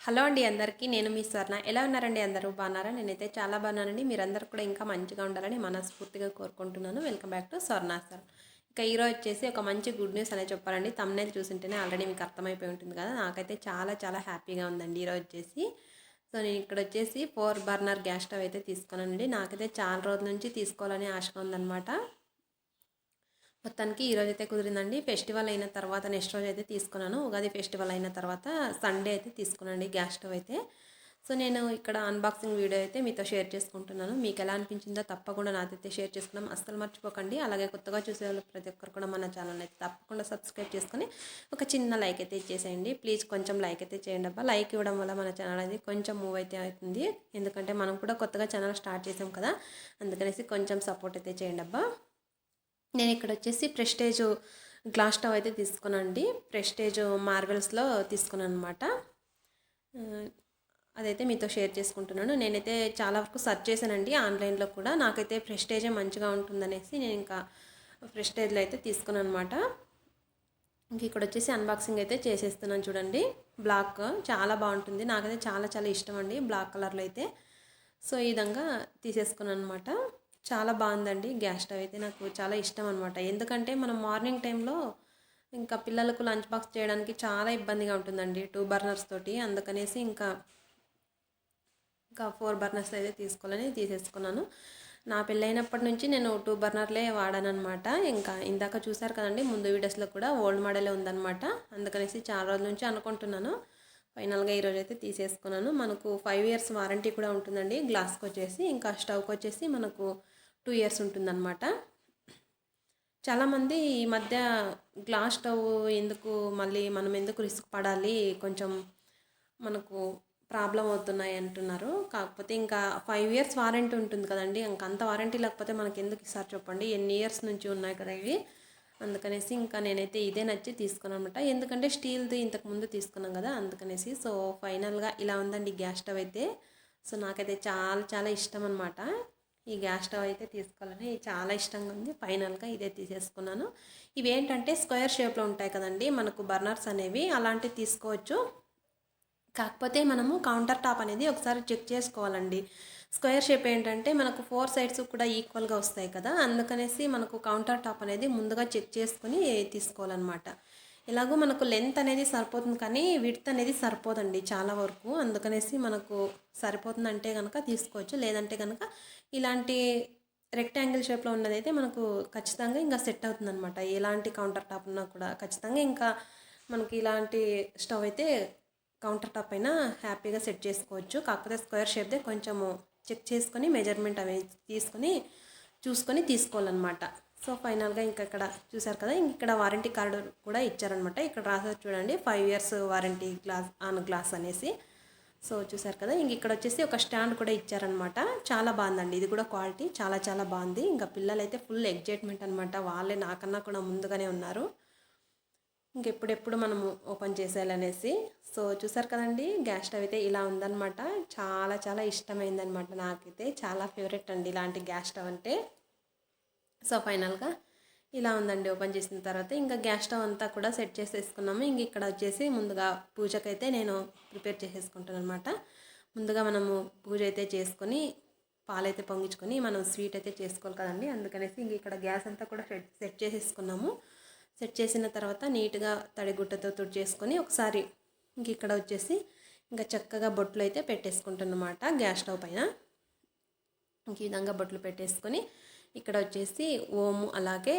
Hello అండి అందరికీ నేను మీ స్వర్ణ. ఎలా ఉన్నారండి అందరూ? బాగున్నారా? నేనైతే చాలా బాగున్నానండి. మీరందరూ కూడా ఇంకా మంచిగా ఉండాలని మనస్ఫూర్తిగా కోరుకుంటున్నాను. వెల్కమ్ బ్యాక్ టు స్వర్ణాసర్. ఇక ఈరోజు వచ్చేసి ఒక మంచి గుడ్ న్యూస్ అనేది చెప్పాలండి. థంబ్నెయిల్ చూసింటేనే ఆల్రెడీ మీకు అర్థమైపోయి ఉంటుంది కదా. నాకైతే చాలా చాలా హ్యాపీగా ఉందండి ఈరోజు వచ్చేసి. సో నేను ఇక్కడ వచ్చేసి 4 బర్నర్ గ్యాస్ స్టవ్ అయితే తీసుకున్నానండి. నాకైతే చాలా రోజుల నుంచి తీసుకోవాలని ఆశగా ఉందన్నమాట. మొత్తానికి ఈరోజు అయితే కుదిరిందండి. ఫెస్టివల్ అయిన తర్వాత నెక్స్ట్ రోజు అయితే తీసుకున్నాను. ఉగాది ఫెస్టివల్ అయిన తర్వాత సండే అయితే తీసుకున్నానండి గ్యాస్ స్టవ్ అయితే. సో నేను ఇక్కడ అన్బాక్సింగ్ వీడియో అయితే మీతో షేర్ చేసుకుంటున్నాను. మీకు ఎలా అనిపించిందో తప్పకుండా నాదైతే షేర్ చేసుకున్నాం. అస్సలు మర్చిపోకండి. అలాగే కొత్తగా చూసేవాళ్ళు ప్రతి ఒక్కరు కూడా మన ఛానల్ అయితే తప్పకుండా సబ్స్క్రైబ్ చేసుకొని ఒక చిన్న లైక్ అయితే ఇచ్చేసేయండి. ప్లీజ్ కొంచెం లైక్ అయితే చేయండి అబ్బా. లైక్ ఇవ్వడం వల్ల మన ఛానల్ అనేది కొంచెం మూవ్ అయితే అవుతుంది. ఎందుకంటే మనం కూడా కొత్తగా ఛానల్ స్టార్ట్ చేసాం కదా, అందుకనేసి కొంచెం సపోర్ట్ అయితే చేయండి అబ్బా. నేను ఇక్కడ వచ్చేసి ప్రెస్టేజ్ గ్లాస్ స్టవ్ అయితే తీసుకున్నానండి. ప్రెస్టేజ్ మార్వెల్స్లో తీసుకున్నాను అనమాట. అదైతే మీతో షేర్ చేసుకుంటున్నాను. నేనైతే చాలా వరకు సెర్చ్ చేశానండి ఆన్లైన్లో కూడా. నాకైతే ప్రెస్టేజే మంచిగా ఉంటుందనేసి నేను ఇంకా ప్రెస్టేజ్లో అయితే తీసుకున్నాను అనమాట. ఇంక ఇక్కడ వచ్చేసి అన్బాక్సింగ్ అయితే చేసేస్తున్నాను చూడండి. బ్లాక్ చాలా బాగుంటుంది. నాకైతే చాలా చాలా ఇష్టం అండి బ్లాక్ కలర్లో అయితే. సో ఈ విధంగా తీసేసుకున్నాను అనమాట. చాలా బాగుందండి గ్యాస్ స్టవ్ అయితే. నాకు చాలా ఇష్టం అనమాట. ఎందుకంటే మనం మార్నింగ్ టైంలో ఇంకా పిల్లలకు లంచ్ బాక్స్ చేయడానికి చాలా ఇబ్బందిగా ఉంటుందండి 2 బర్నర్స్ తోటి. అందుకనేసి ఇంకా 4 బర్నర్స్ అయితే తీసుకోవాలని తీసేసుకున్నాను. నా పెళ్ళైనప్పటి నుంచి నేను 2 బర్నర్లే వాడాను అనమాట. ఇంకా ఇందాక చూసారు కదండి ముందు వీడియోస్లో కూడా ఓల్డ్ మోడలే ఉందన్నమాట. అందుకనేసి చాలా రోజుల నుంచి అనుకుంటున్నాను. ఫైనల్గా ఈరోజు అయితే తీసేసుకున్నాను. మనకు 5 ఇయర్స్ వారంటీ కూడా ఉంటుందండి గ్లాస్కి వచ్చేసి. ఇంకా స్టవ్కి వచ్చేసి మనకు 2 ఇయర్స్ ఉంటుందన్నమాట. చాలామంది ఈ మధ్య గ్లాస్ స్టవ్ ఎందుకు మళ్ళీ మనం ఎందుకు రిస్క్ పడాలి, కొంచెం మనకు ప్రాబ్లం అవుతున్నాయి అంటున్నారు. కాకపోతే ఇంకా 5 ఇయర్స్ వారంటీ ఉంటుంది కదండి. ఇంకా అంత వారంటీ లేకపోతే మనకి ఎందుకు ఇస్తారు చెప్పండి. ఎన్ని ఇయర్స్ నుంచి ఉన్నాయి కదా ఇవి. అందుకనేసి ఇంకా నేనైతే ఇదే నచ్చి తీసుకున్నాను అనమాట. ఎందుకంటే స్టీల్ది ఇంతకుముందు తీసుకున్నాం కదా, అందుకనేసి. సో ఫైనల్గా ఇలా ఉందండి గ్యాస్ స్టవ్ అయితే. సో నాకైతే చాలా చాలా ఇష్టం అనమాట. ఈ గ్యాస్ స్టవ్ అయితే తీసుకోవాలని చాలా ఇష్టంగా ఉంది. ఫైనల్గా ఇదే తీసేసుకున్నాను. ఇవేంటంటే స్క్వేర్ షేప్లో ఉంటాయి కదండి మనకు బర్నర్స్ అనేవి, అలాంటివి తీసుకోవచ్చు. కాకపోతే మనము కౌంటర్ టాప్ అనేది ఒకసారి చెక్ చేసుకోవాలండి. స్క్వేర్ షేప్ ఏంటంటే మనకు 4 సైడ్స్ కూడా ఈక్వల్గా వస్తాయి కదా, అందుకనేసి మనకు కౌంటర్ టాప్ అనేది ముందుగా చెక్ చేసుకొని తీసుకోవాలన్నమాట. ఎలాగో మనకు లెంత్ అనేది సరిపోతుంది కానీ విడ్త్ అనేది సరిపోదండి చాలా వరకు. అందుకనేసి మనకు సరిపోతుందంటే కనుక తీసుకోవచ్చు, లేదంటే కనుక ఇలాంటి రెక్టాంగిల్ షేప్లో ఉన్నదైతే మనకు ఖచ్చితంగా ఇంకా సెట్ అవుతుందన్నమాట. ఎలాంటి కౌంటర్ టాప్ ఉన్నా కూడా ఖచ్చితంగా ఇంకా మనకి ఇలాంటి స్టవ్ అయితే కౌంటర్ టాప్ అయినా హ్యాపీగా సెట్ చేసుకోవచ్చు. కాకపోతే స్క్వేర్ షేప్దే కొంచెము చెక్ చేసుకొని మెజర్మెంట్ అవి తీసుకొని చూసుకొని తీసుకోవాలన్నమాట. సో ఫైనల్గా ఇంకా ఇక్కడ చూసారు కదా, ఇక్కడ వారంటీ కార్డు కూడా ఇచ్చారనమాట. ఇక్కడ రాసారు చూడండి 5 years warranty glass on glass అనేసి. సో చూసారు కదా, ఇంక ఇక్కడ వచ్చేసి ఒక స్టాండ్ కూడా ఇచ్చారనమాట. చాలా బాగుందండి ఇది కూడా, క్వాలిటీ చాలా చాలా బాగుంది. ఇంకా పిల్లలైతే ఫుల్ ఎగ్జైట్మెంట్ అనమాట. వాళ్ళే నాకన్నా కూడా ముందుగానే ఉన్నారు ఇంకెప్పుడెప్పుడు మనము ఓపెన్ చేసేయాలనేసి. సో చూసారు కదండి గ్యాస్ స్టవ్ అయితే ఇలా ఉందన్నమాట. చాలా చాలా ఇష్టమైందనమాట. నాకైతే చాలా ఫేవరెట్ అండి ఇలాంటి గ్యాస్ స్టవ్ అంటే. సో ఫైనల్గా ఇలా ఉందండి. ఓపెన్ చేసిన తర్వాత ఇంకా గ్యాస్ స్టవ్ అంతా కూడా సెట్ చేసేసుకున్నాము. ఇంక ఇక్కడ వచ్చేసి ముందుగా పూజకైతే నేను ప్రిపేర్ చేసేసుకుంటాను అనమాట. ముందుగా మనము పూజ అయితే చేసుకొని పాలైతే పొంగించుకొని మనం స్వీట్ అయితే చేసుకోవాలి కదండి. అందుకనేసి ఇంక ఇక్కడ గ్యాస్ అంతా కూడా సెట్ చేసేసుకున్నాము. సెట్ చేసిన తర్వాత నీట్గా తడిగుట్టతో తుడిచేసుకొని ఒకసారి ఇంక ఇక్కడ వచ్చేసి ఇంకా చక్కగా బొట్లు అయితే పెట్టేసుకుంటానమాట గ్యాస్ స్టవ్ పైన. ఇంక ఈ విధంగా బొట్లు పెట్టేసుకొని ఇక్కడ వచ్చేసి ఓము అలాగే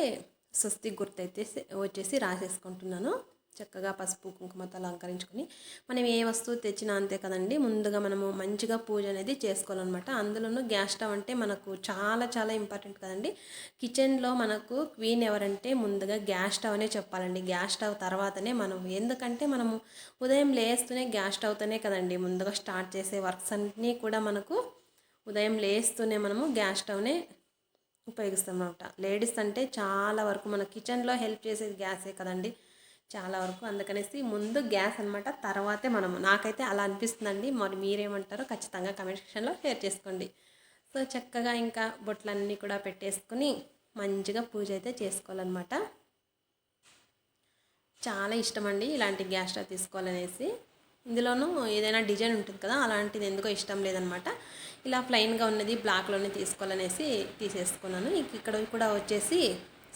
స్వస్తి గుర్తు అయితే వచ్చేసి రాసేసుకుంటున్నాను. చక్కగా పసుపు కుంకుమతో అలంకరించుకొని మనం ఏ వస్తువు తెచ్చినా అంతే కదండి, ముందుగా మనము మంచిగా పూజ అనేది చేసుకోవాలన్నమాట. అందులోనూ గ్యాస్ స్టవ్ అంటే మనకు చాలా చాలా ఇంపార్టెంట్ కదండి. కిచెన్లో మనకు క్వీన్ ఎవరంటే ముందుగా గ్యాస్ స్టవ్ అనే చెప్పాలండి. గ్యాస్ స్టవ్ తర్వాతనే మనం, ఎందుకంటే మనము ఉదయం లేస్తూనే గ్యాస్ స్టవ్తోనే కదండి ముందుగా స్టార్ట్ చేసే వర్క్స్ అన్నీ కూడా. మనకు ఉదయం లేస్తూనే మనము గ్యాస్ స్టవ్నే ఉపయోగిస్తాం అన్నమాట. లేడీస్ అంటే చాలా వరకు మన కిచెన్లో హెల్ప్ చేసేది గ్యాసే కదండి చాలా వరకు. అందుకనేసి ముందు గ్యాస్ అనమాట, తర్వాతే మనము. నాకైతే అలా అనిపిస్తుందండి. మరి మీరేమంటారో ఖచ్చితంగా కమెంట్ సెక్షన్లో షేర్ చేసుకోండి. సో చక్కగా ఇంకా బొట్లన్నీ కూడా పెట్టేసుకుని మంచిగా పూజ అయితే చేసుకోవాలన్నమాట. చాలా ఇష్టం అండి ఇలాంటి గ్యాస్ స్టవ్ తీసుకోవాలనేసి. ఇందులోనూ ఏదైనా డిజైన్ ఉంటుంది కదా, అలాంటిది ఎందుకో ఇష్టం లేదనమాట. ఇలా ప్లెయిన్గా ఉన్నది బ్లాక్లోనే తీసుకోవాలనేసి తీసేసుకున్నాను. ఇక్కడ కూడా వచ్చేసి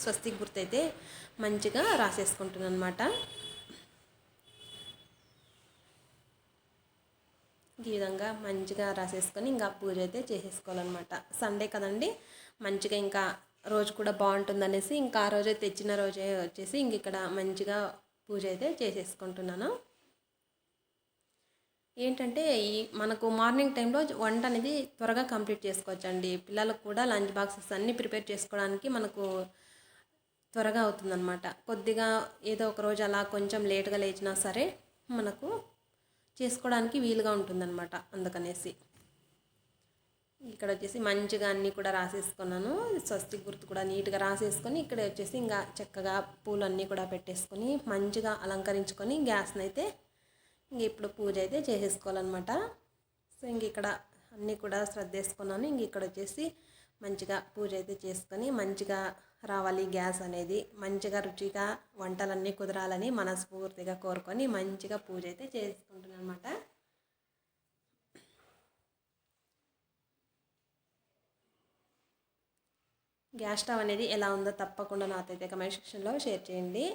స్వస్తిక్ గుర్తయితే మంచిగా రాసేసుకుంటున్నాను అనమాట. ఈ విధంగా మంచిగా రాసేసుకొని ఇంకా పూజ అయితే చేసేసుకోవాలన్నమాట. సండే కదండి, మంచిగా ఇంకా రోజు కూడా బాగుంటుందనేసి ఇంకా ఆ రోజే తెచ్చిన రోజే వచ్చేసి ఇంక ఇక్కడ మంచిగా పూజ అయితే చేసేసుకుంటున్నాను. ఏంటంటే ఈ మనకు మార్నింగ్ టైంలో వంట అనేది త్వరగా కంప్లీట్ చేసుకోవచ్చండి. పిల్లలకు కూడా లంచ్ బాక్సెస్ అన్నీ ప్రిపేర్ చేసుకోవడానికి మనకు త్వరగా అవుతుందన్నమాట. కొద్దిగా ఏదో ఒక రోజు అలా కొంచెం లేట్గా లేచినా సరే మనకు చేసుకోవడానికి వీలుగా ఉంటుందన్నమాట. అందుకనేసి ఇక్కడ వచ్చేసి మంచిగా అన్నీ కూడా రాసేసుకున్నాను. స్వస్తిక్ గుర్తు కూడా నీట్గా రాసేసుకొని ఇక్కడ వచ్చేసి ఇంకా చక్కగా పూలు అన్నీ కూడా పెట్టేసుకొని మంచిగా అలంకరించుకొని గ్యాస్ని అయితే ఇంక ఇప్పుడు పూజ అయితే చేసేసుకోవాలన్నమాట. సో ఇంక ఇక్కడ అన్నీ కూడా శ్రద్ధేసుకున్నాను. ఇంక ఇక్కడ వచ్చేసి మంచిగా పూజ అయితే చేసుకొని మంచిగా రావాలి గ్యాస్ అనేది, మంచిగా రుచిగా వంటలన్నీ కుదరాలని మనస్ఫూర్తిగా కోరుకొని మంచిగా పూజ అయితే చేసుకుంటున్నాను అనమాట. గ్యాస్ స్టవ్ అనేది ఎలా ఉందో తప్పకుండా నాతో అయితే కమెంట్ సెక్షన్లో షేర్ చేయండి.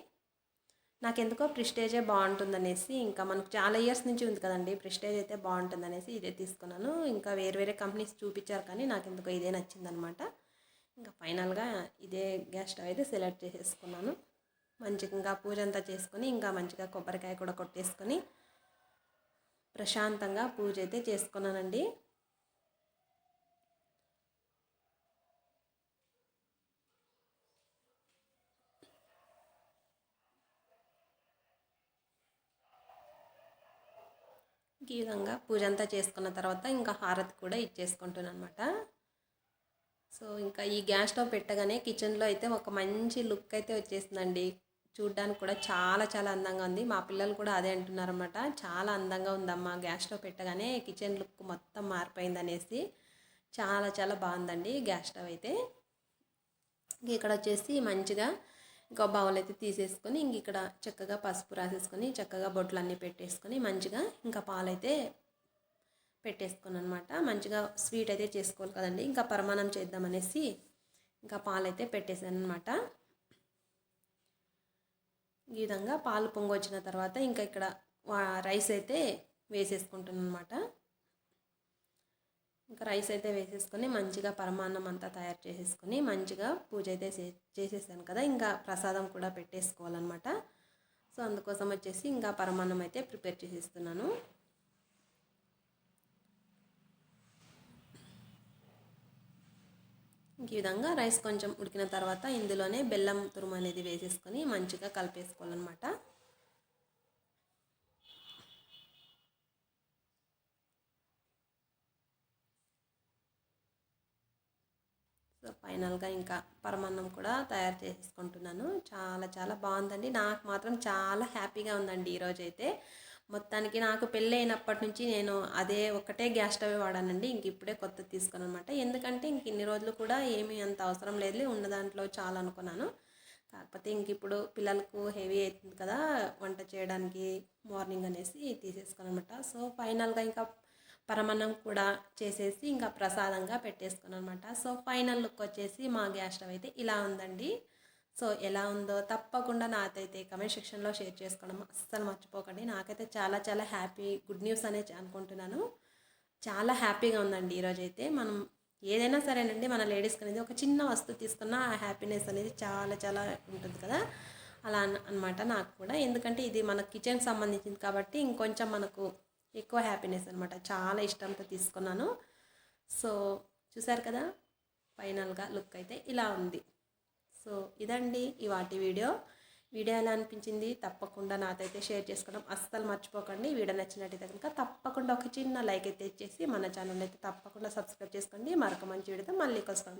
నాకెందుకో ప్రిస్టేజే బాగుంటుందనేసి, ఇంకా మనకు చాలా ఇయర్స్ నుంచి ఉంది కదండి, ప్రిస్టేజ్ అయితే బాగుంటుందనేసి ఇదే తీసుకున్నాను. ఇంకా వేరే వేరే కంపెనీస్ చూపించారు కానీ నాకెందుకో ఇదే నచ్చిందనమాట. ఇంకా ఫైనల్గా ఇదే గ్యాస్ స్టవ్ అయితే సెలెక్ట్ చేసేసుకున్నాను. మంచిగా ఇంకా పూజ అంతా చేసుకొని ఇంకా మంచిగా కొబ్బరికాయ కూడా కొట్టేసుకొని ప్రశాంతంగా పూజ అయితే చేసుకున్నానండి. ఈ విధంగా పూజ అంతా చేసుకున్న తర్వాత ఇంకా హారతి కూడా ఇచ్చేసుకుంటున్నాను అనమాట. సో ఇంకా ఈ గ్యాస్ స్టవ్ పెట్టగానే కిచెన్లో అయితే ఒక మంచి లుక్ అయితే వచ్చేసిందండి. చూడ్డానికి కూడా చాలా చాలా అందంగా ఉంది. మా పిల్లలు కూడా అదే అంటున్నారన్నమాట, చాలా అందంగా ఉందమ్మా గ్యాస్ స్టవ్ పెట్టగానే కిచెన్ లుక్ మొత్తం మారిపోయింది అనేసి. చాలా చాలా బాగుందండి గ్యాస్ స్టవ్ అయితే. ఇక్కడ వచ్చేసి మంచిగా ఇంకా బౌల్ అయితే తీసేసుకొని ఇంక ఇక్కడ చక్కగా పసుపు రాసేసుకొని చక్కగా బొట్లు అన్నీ పెట్టేసుకొని మంచిగా ఇంకా పాలైతే పెట్టేసుకొని అనమాట. మంచిగా స్వీట్ అయితే చేసుకోవాలి కదండి, ఇంకా పరమాణం చేద్దామనేసి ఇంకా పాలైతే పెట్టేసాను అనమాట. ఈ విధంగా పాలు పొంగొచ్చిన తర్వాత ఇంకా ఇక్కడ రైస్ అయితే వేసేసుకుంటున్నాను అనమాట. ఇంకా రైస్ అయితే వేసేసుకొని మంచిగా పరమాన్నం అంతా తయారు చేసేసుకొని మంచిగా పూజ అయితే చేసేసాను కదా, ఇంకా ప్రసాదం కూడా పెట్టేసుకోవాలన్నమాట. సో అందుకోసం వచ్చేసి ఇంకా పరమాన్నం అయితే ప్రిపేర్ చేసేస్తున్నాను. ఈ విధంగా రైస్ కొంచెం ఉడికిన తర్వాత ఇందులోనే బెల్లం తురుము అనేది వేసేసుకొని మంచిగా కలిపేసుకోవాలన్నమాట. సో ఫైనల్గా ఇంకా పరమాన్నం కూడా తయారు చేసుకుంటున్నాను. చాలా చాలా బాగుందండి, నాకు మాత్రం చాలా హ్యాపీగా ఉందండి ఈరోజు అయితే. మొత్తానికి నాకు పెళ్ళి అయినప్పటి నుంచి నేను అదే ఒకటే గ్యాస్ స్టవ్ వాడానండి. ఇంక ఇప్పుడే కొత్తది తీసుకున్నాను అనమాట. ఎందుకంటే ఇంక ఇన్ని రోజులు కూడా ఏమీ అంత అవసరం లేదు, ఉన్న దాంట్లో చాలా అనుకున్నాను. కాకపోతే ఇంక ఇప్పుడు పిల్లలకు హెవీ అవుతుంది కదా వంట చేయడానికి మార్నింగ్ అనేసి తీసేసుకున్నాను అనమాట. సో ఫైనల్గా ఇంకా పరమాన్నం కూడా చేసేసి ఇంకా ప్రసాదంగా పెట్టేసుకున్నాను అనమాట. సో ఫైనల్ లుక్ వచ్చేసి మా గ్యాస్ స్టవ్ అయితే ఇలా ఉందండి. సో ఎలా ఉందో తప్పకుండా నాతో అయితే కమెంట్ సెక్షన్లో షేర్ చేసుకోవడం అస్సలు మర్చిపోకండి. నాకైతే చాలా చాలా హ్యాపీ గుడ్ న్యూస్ అనే అనుకుంటున్నాను. చాలా హ్యాపీగా ఉందండి ఈరోజు అయితే. మనం ఏదైనా సరేనండి, మన లేడీస్కి అనేది ఒక చిన్న వస్తువు తీసుకున్న ఆ హ్యాపీనెస్ అనేది చాలా చాలా ఉంటుంది కదా, అలా అనమాట నాకు కూడా. ఎందుకంటే ఇది మన కిచెన్కి సంబంధించింది కాబట్టి ఇంకొంచెం మనకు ఎక్కువ హ్యాపీనెస్ అనమాట. చాలా ఇష్టంతో తీసుకున్నాను. సో చూసారు కదా, ఫైనల్గా లుక్ అయితే ఇలా ఉంది. సో ఇదండి ఇవాటి వీడియో ఎలా అనిపించింది తప్పకుండా నాతో అయితే షేర్ చేసుకోవడం అస్సలు మర్చిపోకండి. వీడియో నచ్చినట్టయితే కనుక తప్పకుండా ఒక చిన్న లైక్ అయితే ఇచ్చేసి మన ఛానల్ అయితే తప్పకుండా సబ్స్క్రైబ్ చేసుకోండి. మరొక మంచి వీడియోతో మళ్ళీ కలుస్తాం.